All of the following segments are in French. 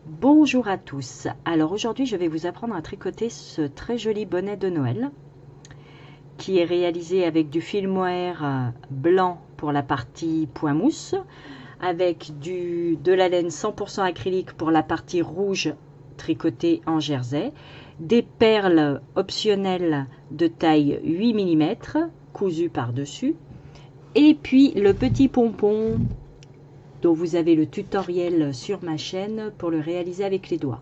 Bonjour à tous. Alors aujourd'hui je vais vous apprendre à tricoter ce très joli bonnet de Noël qui est réalisé avec du fil mohair blanc pour la partie point mousse, avec de la laine 100% acrylique pour la partie rouge tricotée en jersey, des perles optionnelles de taille 8 mm cousues par-dessus, et puis le petit pompon dont vous avez le tutoriel sur ma chaîne pour le réaliser avec les doigts.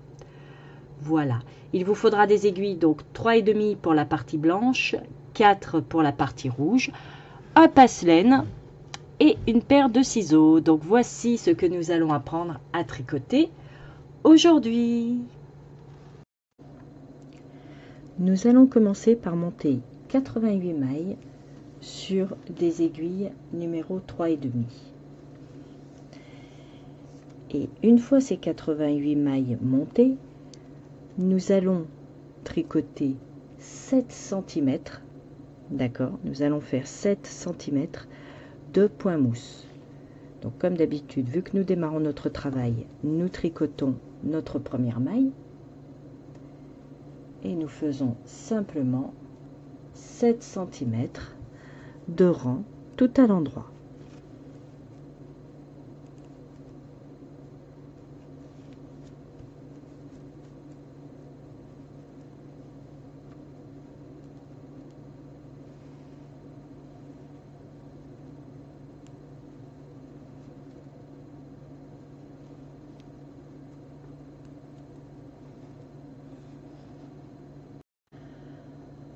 Voilà, il vous faudra des aiguilles, donc 3,5 pour la partie blanche, 4 pour la partie rouge, un passe-laine et une paire de ciseaux. Donc voici ce que nous allons apprendre à tricoter aujourd'hui. Nous allons commencer par monter 88 mailles sur des aiguilles numéro 3,5. Et une fois ces 88 mailles montées, nous allons tricoter 7 cm, d'accord, nous allons faire 7 cm de point mousse. Donc comme d'habitude, vu que nous démarrons notre travail, nous tricotons notre première maille et nous faisons simplement 7 cm de rang tout à l'endroit.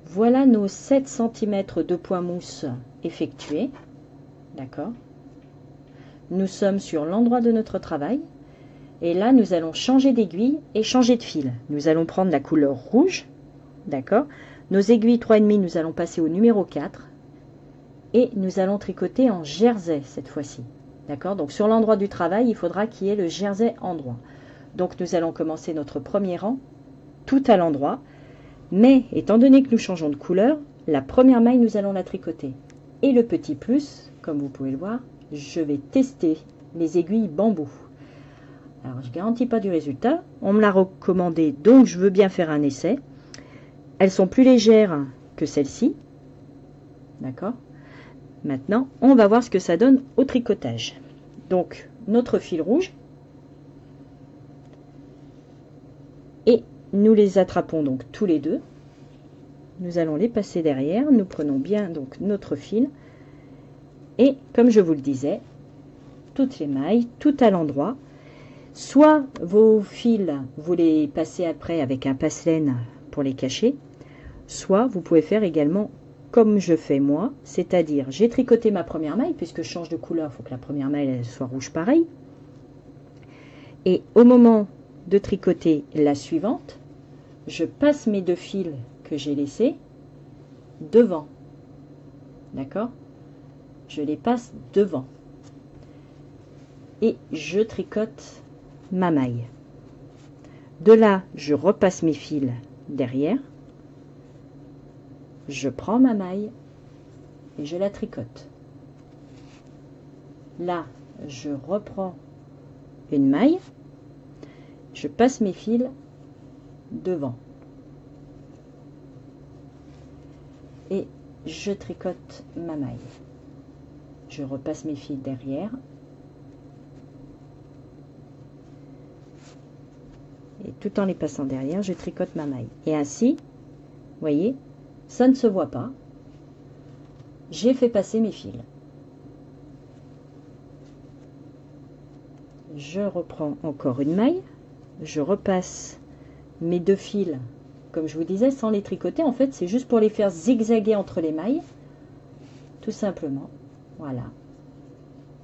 Voilà nos 7 cm de point mousse effectués. D'accord. Nous sommes sur l'endroit de notre travail. Et là, nous allons changer d'aiguille et changer de fil. Nous allons prendre la couleur rouge. D'accord. Nos aiguilles 3,5, nous allons passer au numéro 4. Et nous allons tricoter en jersey cette fois-ci. D'accord. Donc sur l'endroit du travail, il faudra qu'il y ait le jersey endroit. Donc nous allons commencer notre premier rang tout à l'endroit. Mais étant donné que nous changeons de couleur, la première maille, nous allons la tricoter. Et le petit plus, comme vous pouvez le voir, je vais tester les aiguilles bambou. Alors, je ne garantis pas du résultat. On me l'a recommandé, donc je veux bien faire un essai. Elles sont plus légères que celles-ci. D'accord. Maintenant, on va voir ce que ça donne au tricotage. Donc, notre fil rouge. Et nous les attrapons donc tous les deux. Nous allons les passer derrière. Nous prenons bien donc notre fil. Et comme je vous le disais, toutes les mailles, tout à l'endroit. Soit vos fils, vous les passez après avec un passe-laine pour les cacher. Soit vous pouvez faire également comme je fais moi. C'est-à-dire, j'ai tricoté ma première maille, puisque je change de couleur, il faut que la première maille elle soit rouge pareil. Et au moment de tricoter la suivante, je passe mes deux fils que j'ai laissés devant. D'accord? Je les passe devant. Et je tricote ma maille. De là, je repasse mes fils derrière. Je prends ma maille et je la tricote. Là, je reprends une maille. Je passe mes fils devant. Et je tricote ma maille. Je repasse mes fils derrière. Et tout en les passant derrière, je tricote ma maille. Et ainsi, vous voyez, ça ne se voit pas. J'ai fait passer mes fils. Je reprends encore une maille. Je repasse mes deux fils, comme je vous disais, sans les tricoter. En fait, c'est juste pour les faire zigzaguer entre les mailles. Tout simplement. Voilà.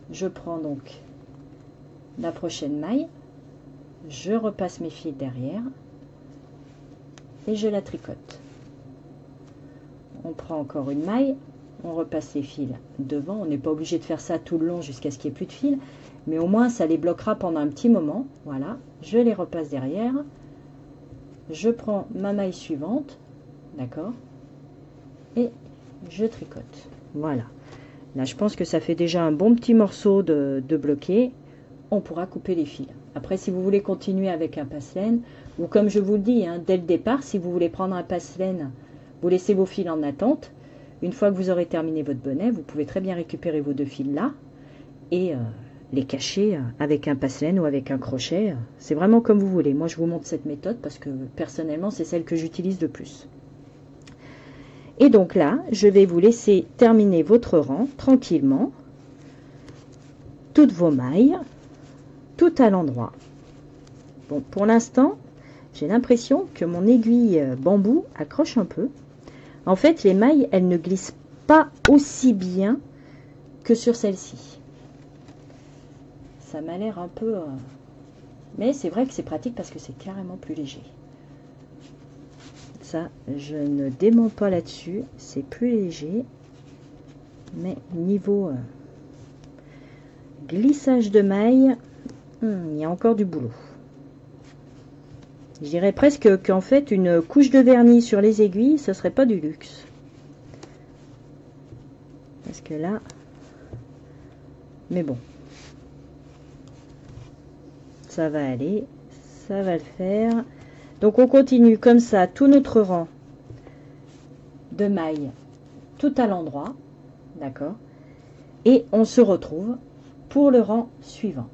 Je prends donc la prochaine maille. Je repasse mes fils derrière. Et je la tricote. On prend encore une maille. On repasse les fils devant. On n'est pas obligé de faire ça tout le long jusqu'à ce qu'il n'y ait plus de fils. Mais au moins, ça les bloquera pendant un petit moment. Voilà. Je les repasse derrière. Je prends ma maille suivante. D'accord. Et je tricote. Voilà. Là, je pense que ça fait déjà un bon petit morceau de bloqué. on pourra couper les fils. Après, si vous voulez continuer avec un passe-laine, ou comme je vous le dis, hein, dès le départ, si vous voulez prendre un passe-laine, vous laissez vos fils en attente. Une fois que vous aurez terminé votre bonnet, vous pouvez très bien récupérer vos 2 fils là et les cacher avec un passe-laine ou avec un crochet. C'est vraiment comme vous voulez. Moi, je vous montre cette méthode parce que personnellement, c'est celle que j'utilise le plus. Et donc là, je vais vous laisser terminer votre rang tranquillement. Toutes vos mailles, tout à l'endroit. Bon, pour l'instant, j'ai l'impression que mon aiguille bambou accroche un peu. En fait, les mailles, elles ne glissent pas aussi bien que sur celle-ci. Ça m'a l'air un peu... Mais c'est vrai que c'est pratique parce que c'est carrément plus léger. Ça, je ne dément pas là-dessus. C'est plus léger. Mais niveau glissage de mailles, il y a encore du boulot. Je dirais presque qu'en fait, une couche de vernis sur les aiguilles, ce serait pas du luxe. Parce que là... Mais bon. Ça va aller. Ça va le faire. Donc on continue comme ça, tout notre rang de mailles, tout à l'endroit. D'accord? Et on se retrouve pour le rang suivant.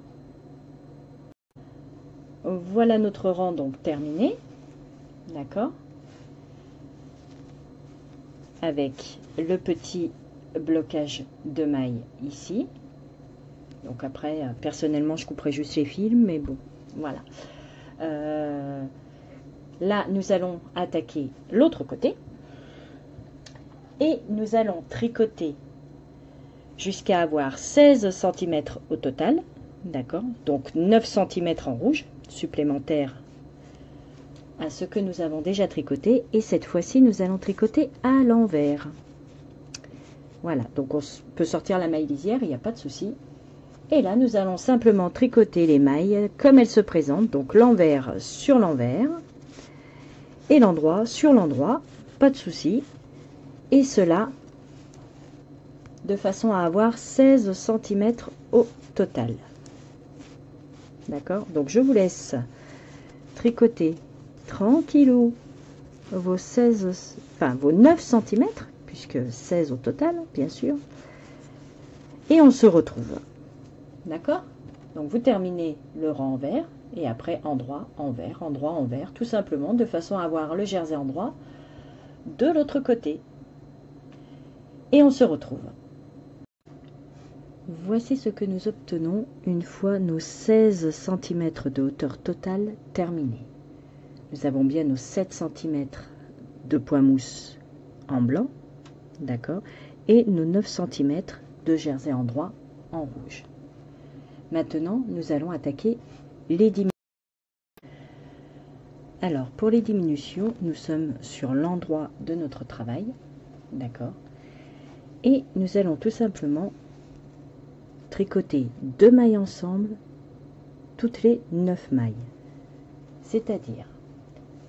Voilà notre rang donc terminé. D'accord? Avec le petit blocage de mailles ici. Donc après, personnellement, je couperai juste les fils, mais bon, voilà. Là, nous allons attaquer l'autre côté. Et nous allons tricoter jusqu'à avoir 16 cm au total. D'accord? Donc 9 cm en rouge, supplémentaire à ce que nous avons déjà tricoté. Et cette fois-ci, nous allons tricoter à l'envers. Voilà, donc on peut sortir la maille lisière, il n'y a pas de souci. Et là, nous allons simplement tricoter les mailles comme elles se présentent. Donc l'envers sur l'envers et l'endroit sur l'endroit, pas de souci. Et cela de façon à avoir 16 cm au total. D'accord? Donc je vous laisse tricoter tranquillou vos 9 cm, puisque 16 au total, bien sûr. Et on se retrouve. D'accord? Donc vous terminez le rang envers, et après endroit, envers, endroit, envers, tout simplement, de façon à avoir le jersey endroit de l'autre côté. Et on se retrouve. Voici ce que nous obtenons une fois nos 16 cm de hauteur totale terminés. Nous avons bien nos 7 cm de point mousse en blanc, d'accord, et nos 9 cm de jersey endroit en rouge. Maintenant, nous allons attaquer les diminutions. Alors, pour les diminutions, nous sommes sur l'endroit de notre travail, d'accord, et nous allons tout simplement tricoter 2 mailles ensemble toutes les 9 mailles. C'est-à-dire,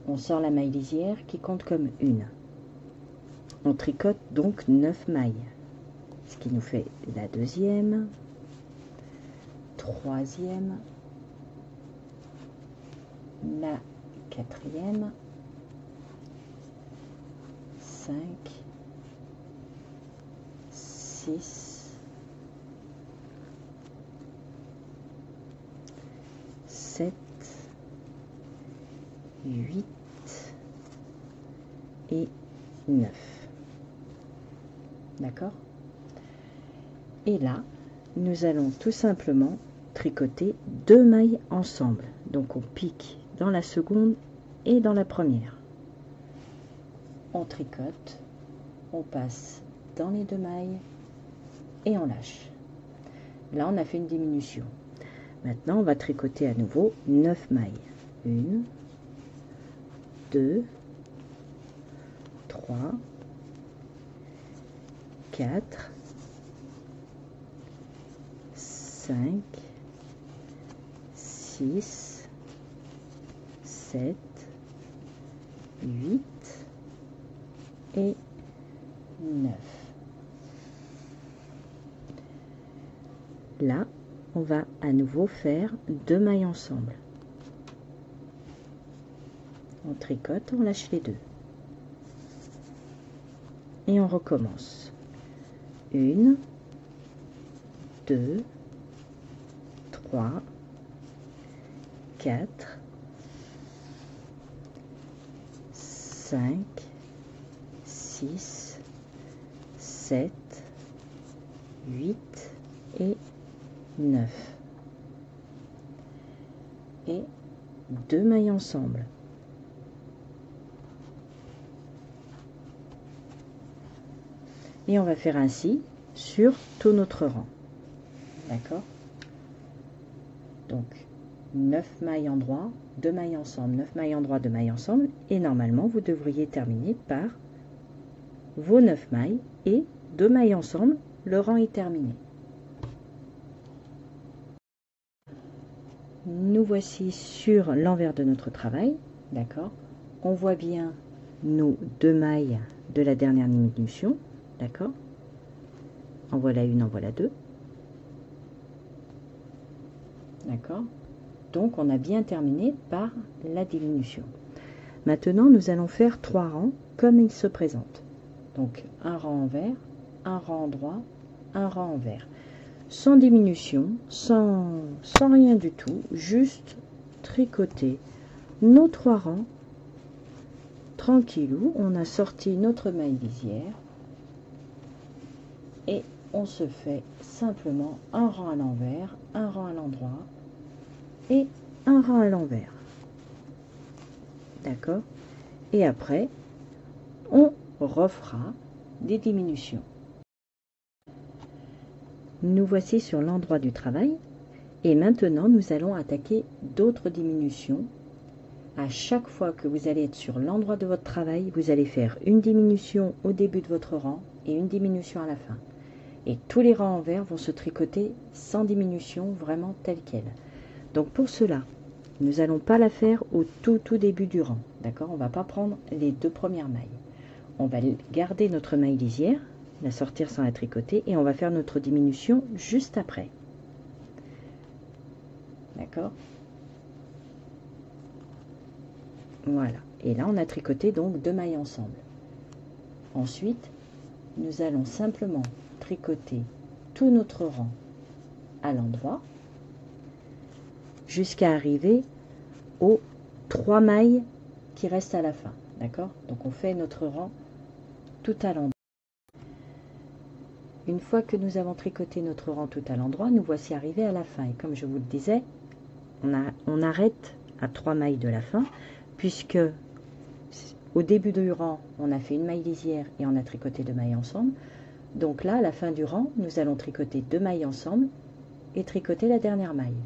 on sort la maille lisière qui compte comme une. On tricote donc 9 mailles, ce qui nous fait la deuxième, troisième, la quatrième, 5, 6, 7, 8 et 9. D'accord? Et là, nous allons tout simplement tricoter 2 mailles ensemble. Donc on pique dans la seconde et dans la première. On tricote, on passe dans les 2 mailles et on lâche. Là, on a fait une diminution. Maintenant, on va tricoter à nouveau 9 mailles. 1, 2, 3, 4, 5, 6, 7, 8 et 9. Là, on va à nouveau faire 2 mailles ensemble. On tricote, on lâche les deux. Et on recommence. 1, 2, 3, 4, 5, 6, 7, 8 et 9. Et 2 mailles ensemble. Et on va faire ainsi sur tout notre rang. D'accord? Donc 9 mailles endroit, 2 mailles ensemble, 9 mailles endroit, 2 mailles ensemble. Et normalement, vous devriez terminer par vos 9 mailles et 2 mailles ensemble. Le rang est terminé. Nous voici sur l'envers de notre travail. D'accord? On voit bien nos 2 mailles de la dernière diminution. D'accord? En voilà une, en voilà deux. D'accord? Donc, on a bien terminé par la diminution. Maintenant, nous allons faire 3 rangs comme il se présente. Donc, un rang envers, un rang endroit, un rang envers. Sans diminution, sans rien du tout, juste tricoter nos 3 rangs. Tranquillou, on a sorti notre maille lisière. Et on se fait simplement un rang à l'envers, un rang à l'endroit et un rang à l'envers. D'accord? Et après, on refera des diminutions. Nous voici sur l'endroit du travail. Et maintenant, nous allons attaquer d'autres diminutions. À chaque fois que vous allez être sur l'endroit de votre travail, vous allez faire une diminution au début de votre rang et une diminution à la fin. Et tous les rangs envers vont se tricoter sans diminution, vraiment telle quelle. Donc pour cela, nous n'allons pas la faire au tout début du rang. D'accord? On ne va pas prendre les 2 premières mailles. On va garder notre maille lisière, la sortir sans la tricoter, et on va faire notre diminution juste après. D'accord? Voilà. Et là, on a tricoté donc 2 mailles ensemble. Ensuite, nous allons simplement tricoter tout notre rang à l'endroit jusqu'à arriver aux 3 mailles qui restent à la fin. D'accord? Donc on fait notre rang tout à l'endroit. Une fois que nous avons tricoté notre rang tout à l'endroit, nous voici arrivés à la fin. Et comme je vous le disais, on arrête à 3 mailles de la fin, puisque au début du rang, on a fait une maille lisière et on a tricoté 2 mailles ensemble. Donc là, à la fin du rang, nous allons tricoter 2 mailles ensemble et tricoter la dernière maille.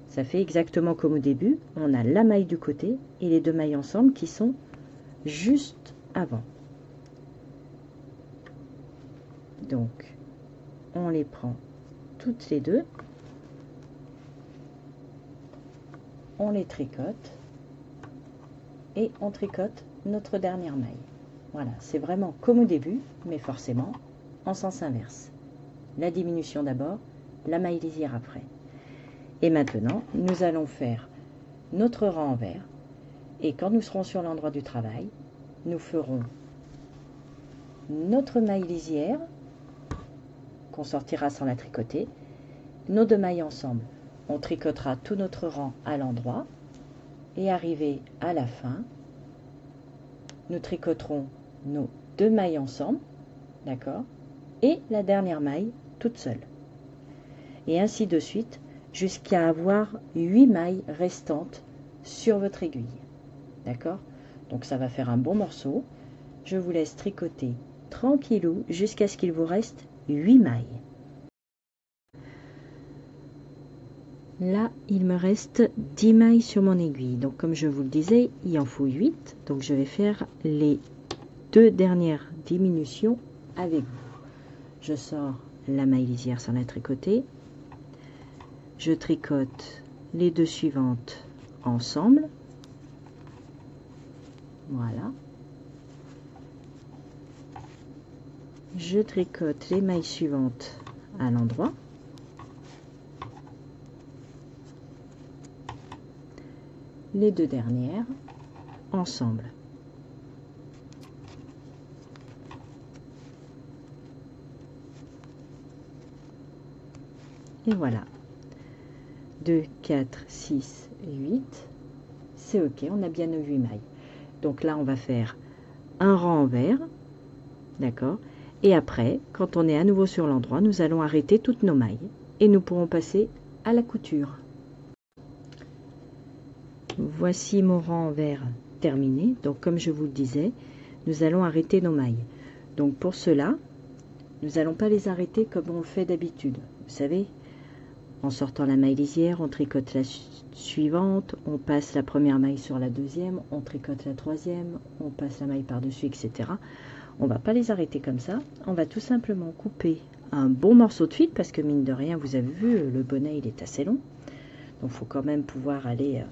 Ça fait exactement comme au début, on a la maille du côté et les 2 mailles ensemble qui sont juste avant. Donc, on les prend toutes les deux, on les tricote et on tricote notre dernière maille. Voilà, c'est vraiment comme au début, mais forcément en sens inverse. La diminution d'abord, la maille lisière après. Et maintenant, nous allons faire notre rang envers. Et quand nous serons sur l'endroit du travail, nous ferons notre maille lisière, qu'on sortira sans la tricoter, nos 2 mailles ensemble. On tricotera tout notre rang à l'endroit. Et arrivé à la fin, nous tricoterons nos 2 mailles ensemble, d'accord, et la dernière maille toute seule. Et ainsi de suite, jusqu'à avoir 8 mailles restantes sur votre aiguille. D'accord? Donc ça va faire un bon morceau. Je vous laisse tricoter tranquillou jusqu'à ce qu'il vous reste 8 mailles. Là, il me reste 10 mailles sur mon aiguille. Donc comme je vous le disais, il en faut 8. Donc je vais faire les 2 dernières diminutions avec vous. Je sors la maille lisière sans la tricoter. Je tricote les 2 suivantes ensemble. Voilà. Je tricote les mailles suivantes à l'endroit. les deux dernières ensemble. Et voilà. 2, 4, 6, 8. C'est ok, on a bien nos 8 mailles. Donc là, on va faire un rang envers. D'accord. Et après, quand on est à nouveau sur l'endroit, nous allons arrêter toutes nos mailles. Et nous pourrons passer à la couture. Voici mon rang envers terminé. Donc comme je vous le disais, nous allons arrêter nos mailles. Donc pour cela, nous n'allons pas les arrêter comme on le fait d'habitude. Vous savez, en sortant la maille lisière, on tricote la suivante, on passe la première maille sur la deuxième, on tricote la troisième, on passe la maille par-dessus, etc. On ne va pas les arrêter comme ça. On va tout simplement couper un bon morceau de fil parce que mine de rien, vous avez vu, le bonnet il est assez long. Donc il faut quand même pouvoir aller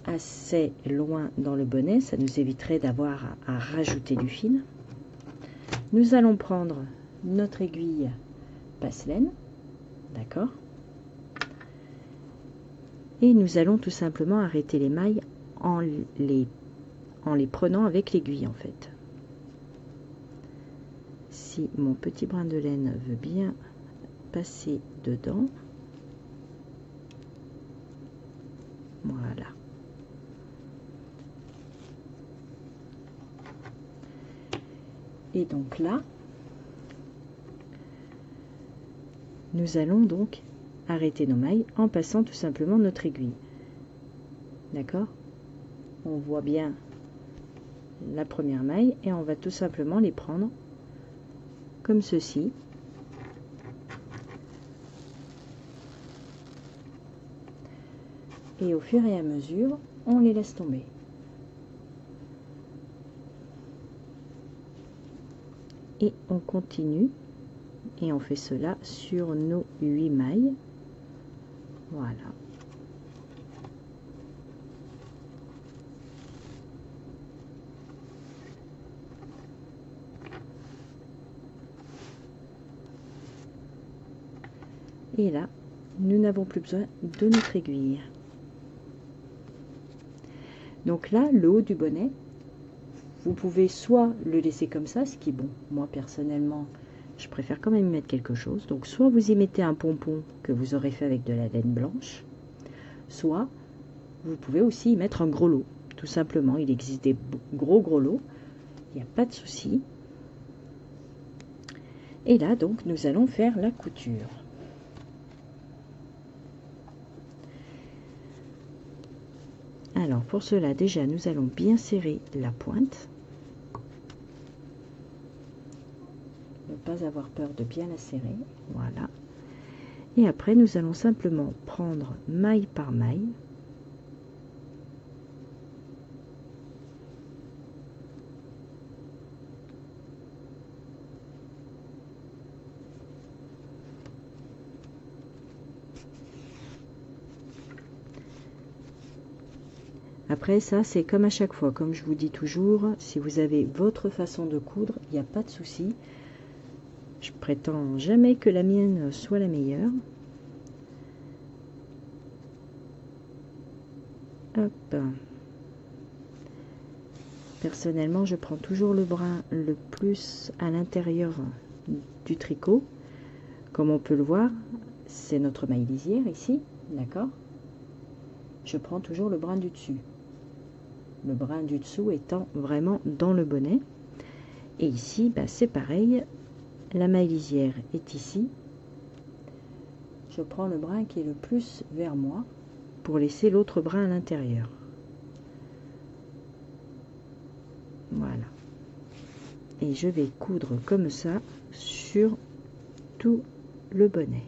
assez loin dans le bonnet. Ça nous éviterait d'avoir à rajouter du fil. Nous allons prendre notre aiguille passe-laine. D'accord. Et nous allons tout simplement arrêter les mailles en les prenant avec l'aiguille en fait. Si mon petit brin de laine veut bien passer dedans, voilà. Et donc là, nous allons donc arrêter nos mailles en passant tout simplement notre aiguille. D'accord? On voit bien la première maille et on va tout simplement les prendre comme ceci. Et au fur et à mesure, on les laisse tomber. Et on continue et on fait cela sur nos 8 mailles. Voilà. Et là, nous n'avons plus besoin de notre aiguille. Donc là, le haut du bonnet, vous pouvez soit le laisser comme ça, ce qui est bon. Moi, personnellement, je préfère quand même y mettre quelque chose. Donc, soit vous y mettez un pompon que vous aurez fait avec de la laine blanche, soit vous pouvez aussi y mettre un gros lot. Tout simplement, il existe des gros lots. Il n'y a pas de souci. Et là, donc, nous allons faire la couture. Alors, pour cela, déjà, nous allons bien serrer la pointe. Ne pas avoir peur de bien la serrer. Voilà. Et après, nous allons simplement prendre maille par maille. Après ça, c'est comme à chaque fois, comme je vous dis toujours, si vous avez votre façon de coudre, il n'y a pas de souci. Je prétends jamais que la mienne soit la meilleure. Hop. Personnellement, je prends toujours le brin le plus à l'intérieur du tricot. Comme on peut le voir, c'est notre maille lisière ici, d'accord? Je prends toujours le brin du dessus. Le brin du dessous étant vraiment dans le bonnet. Et ici, bah, c'est pareil. La maille lisière est ici. Je prends le brin qui est le plus vers moi pour laisser l'autre brin à l'intérieur. Voilà. Et je vais coudre comme ça sur tout le bonnet.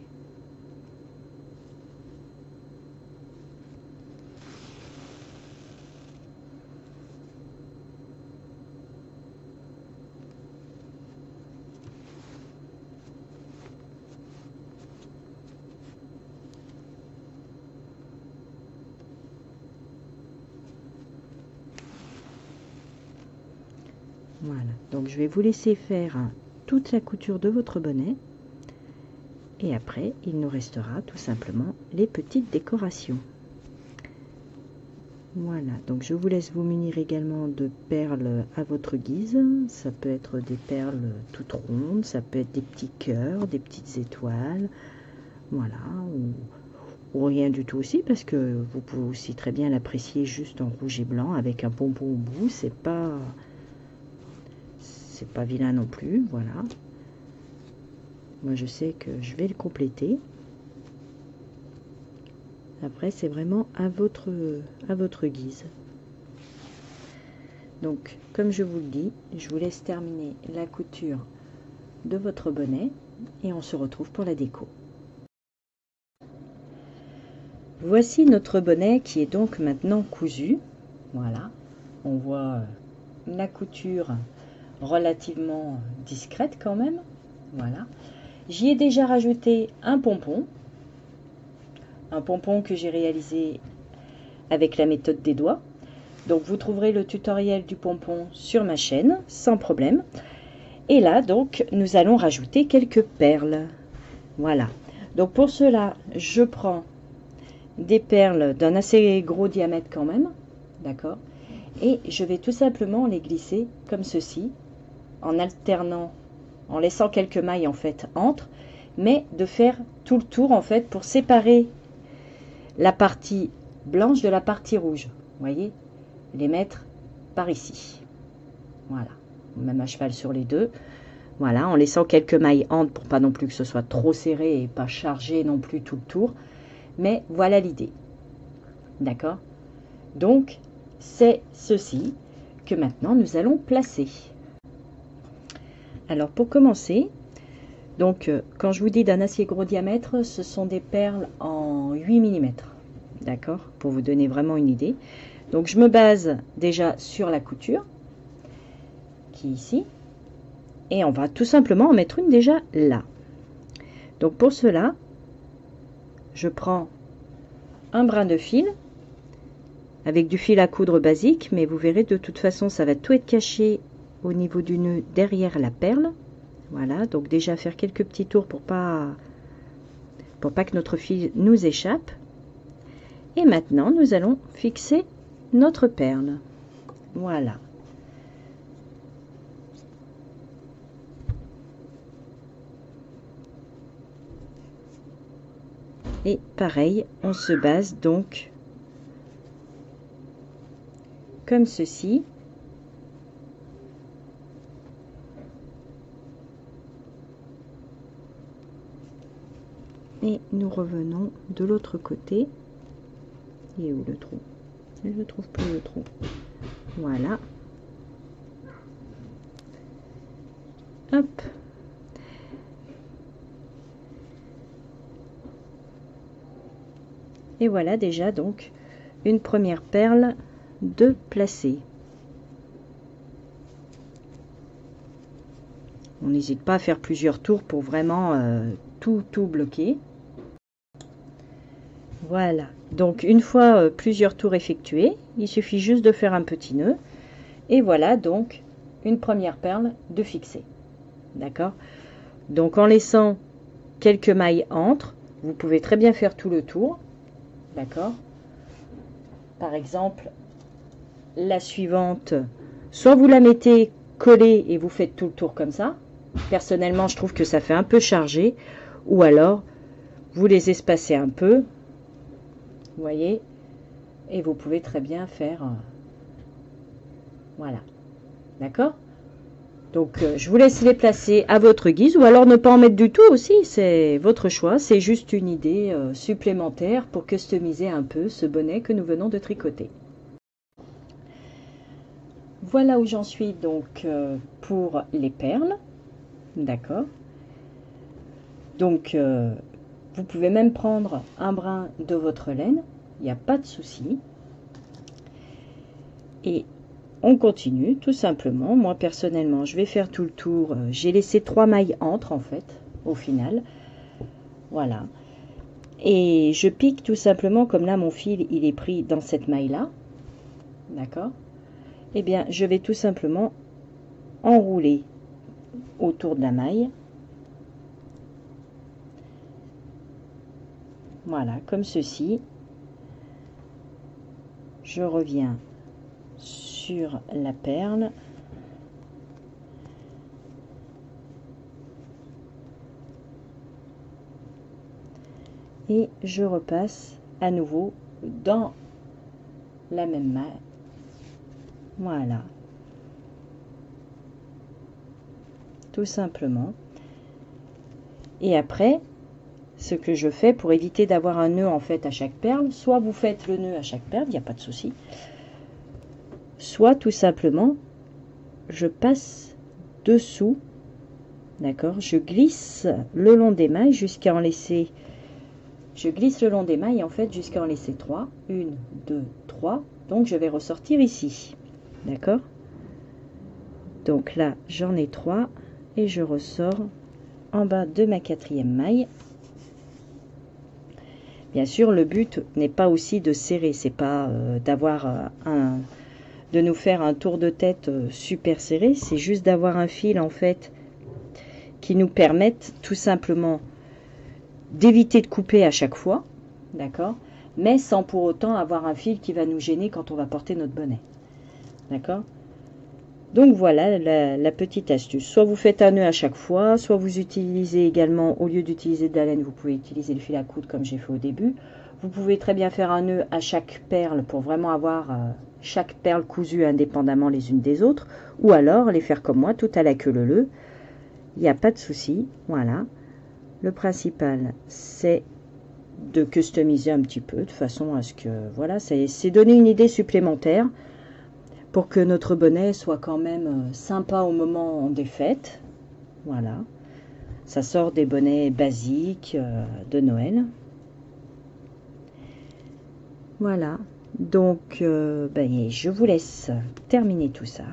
Voilà, donc je vais vous laisser faire toute la couture de votre bonnet et après il nous restera tout simplement les petites décorations. Voilà, donc je vous laisse vous munir également de perles à votre guise. Ça peut être des perles toutes rondes, ça peut être des petits cœurs, des petites étoiles, voilà, ou rien du tout aussi, parce que vous pouvez aussi très bien l'apprécier juste en rouge et blanc avec un pompon au bout, c'est pas vilain non plus, voilà. Moi je sais que je vais le compléter. Après, c'est vraiment à votre guise. Donc, comme je vous le dis, je vous laisse terminer la couture de votre bonnet et on se retrouve pour la déco. Voici notre bonnet qui est donc maintenant cousu. Voilà, on voit la couture relativement discrète quand même. Voilà, j'y ai déjà rajouté un pompon que j'ai réalisé avec la méthode des doigts. Donc vous trouverez le tutoriel du pompon sur ma chaîne sans problème. Et là donc nous allons rajouter quelques perles. Voilà, donc pour cela je prends des perles d'un assez gros diamètre quand même, d'accord, et je vais tout simplement les glisser comme ceci, en alternant, en laissant quelques mailles en fait entre, mais de faire tout le tour en fait pour séparer la partie blanche de la partie rouge. Vous voyez, les mettre par ici. Voilà, même à cheval sur les deux. Voilà, en laissant quelques mailles entre pour pas non plus que ce soit trop serré et pas chargé non plus tout le tour. Mais voilà l'idée. D'accord? Donc, c'est ceci que maintenant nous allons placer. Alors, pour commencer, donc quand je vous dis d'un acier gros diamètre, ce sont des perles en 8 mm. D'accord? Pour vous donner vraiment une idée. Donc, je me base déjà sur la couture, qui est ici. Et on va tout simplement en mettre une déjà là. Donc, pour cela, je prends un brin de fil avec du fil à coudre basique, mais vous verrez de toute façon ça va tout être caché au niveau du nœud derrière la perle. Voilà, donc déjà faire quelques petits tours pour pas que notre fil nous échappe. Et maintenant nous allons fixer notre perle. Voilà. Et pareil, on se base donc comme ceci. Et nous revenons de l'autre côté. Et où le trou? Je ne trouve plus le trou. Voilà. Hop. Et voilà déjà donc une première perle de placer. On n'hésite pas à faire plusieurs tours pour vraiment tout bloquer. Voilà, donc une fois plusieurs tours effectués, il suffit juste de faire un petit nœud. Et voilà donc une première perle de fixée. D'accord? Donc en laissant quelques mailles entre, vous pouvez très bien faire tout le tour. D'accord? Par exemple, la suivante, soit vous la mettez collée et vous faites tout le tour comme ça. Personnellement, je trouve que ça fait un peu chargé. Ou alors, vous les espacez un peu. Vous voyez? Et vous pouvez très bien faire... voilà. D'accord? Donc, je vous laisse les placer à votre guise. Ou alors ne pas en mettre du tout aussi. C'est votre choix. C'est juste une idée supplémentaire pour customiser un peu ce bonnet que nous venons de tricoter. Voilà où j'en suis donc pour les perles. D'accord. Donc, vous pouvez même prendre un brin de votre laine. Il n'y a pas de souci. Et on continue tout simplement. Moi, personnellement, je vais faire tout le tour. J'ai laissé 3 mailles entre, en fait, au final. Voilà. Et je pique tout simplement, comme là, mon fil, il est pris dans cette maille-là. D'accord. Eh bien, je vais tout simplement enrouler autour de la maille. Voilà, comme ceci. je reviens sur la perle. Et je repasse à nouveau dans la même maille. Voilà. Tout simplement. Et après, ce que je fais pour éviter d'avoir un nœud en fait à chaque perle, soit vous faites le nœud à chaque perle, il n'y a pas de souci. Soit tout simplement, je passe dessous, d'accord, je glisse le long des mailles jusqu'à en laisser, je glisse le long des mailles en fait jusqu'à en laisser 3, 1, 2, 3, donc je vais ressortir ici, d'accord. Donc là, j'en ai 3 et je ressors en bas de ma 4e maille. Bien sûr, le but n'est pas aussi de serrer, c'est pas d'avoir de nous faire un tour de tête super serré, c'est juste d'avoir un fil en fait qui nous permette tout simplement d'éviter de couper à chaque fois, d'accord, mais sans pour autant avoir un fil qui va nous gêner quand on va porter notre bonnet, d'accord. Donc voilà la petite astuce. Soit vous faites un nœud à chaque fois, soit vous utilisez également, au lieu d'utiliser de la laine, vous pouvez utiliser le fil à coudre comme j'ai fait au début. Vous pouvez très bien faire un nœud à chaque perle pour vraiment avoir chaque perle cousue indépendamment les unes des autres. Ou alors les faire comme moi, tout à la queue leu. Il n'y a pas de souci. Voilà. Le principal, c'est de customiser un petit peu de façon à ce que, voilà, c'est donner une idée supplémentaire pour que notre bonnet soit quand même sympa au moment des fêtes. Voilà, ça sort des bonnets basiques de Noël. Voilà, donc je vous laisse terminer tout ça.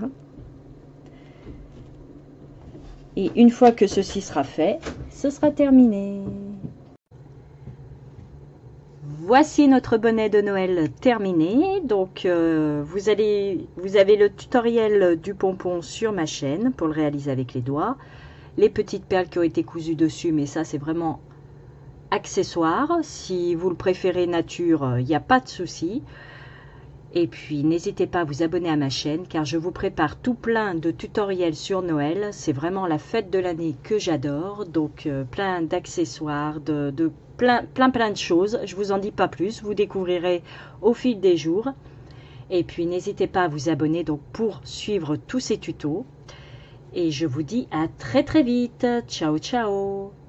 Et une fois que ceci sera fait, ce sera terminé. Voici notre bonnet de Noël terminé. Donc vous avez le tutoriel du pompon sur ma chaîne pour le réaliser avec les doigts. Les petites perles qui ont été cousues dessus, mais ça c'est vraiment accessoire. Si vous le préférez nature, il n'y a pas de souci. Et puis n'hésitez pas à vous abonner à ma chaîne car je vous prépare tout plein de tutoriels sur Noël. C'est vraiment la fête de l'année que j'adore. Donc plein d'accessoires, plein de choses. Je vous en dis pas plus, vous découvrirez au fil des jours. Et puis n'hésitez pas à vous abonner donc pour suivre tous ces tutos. Et je vous dis à très très vite. Ciao ciao.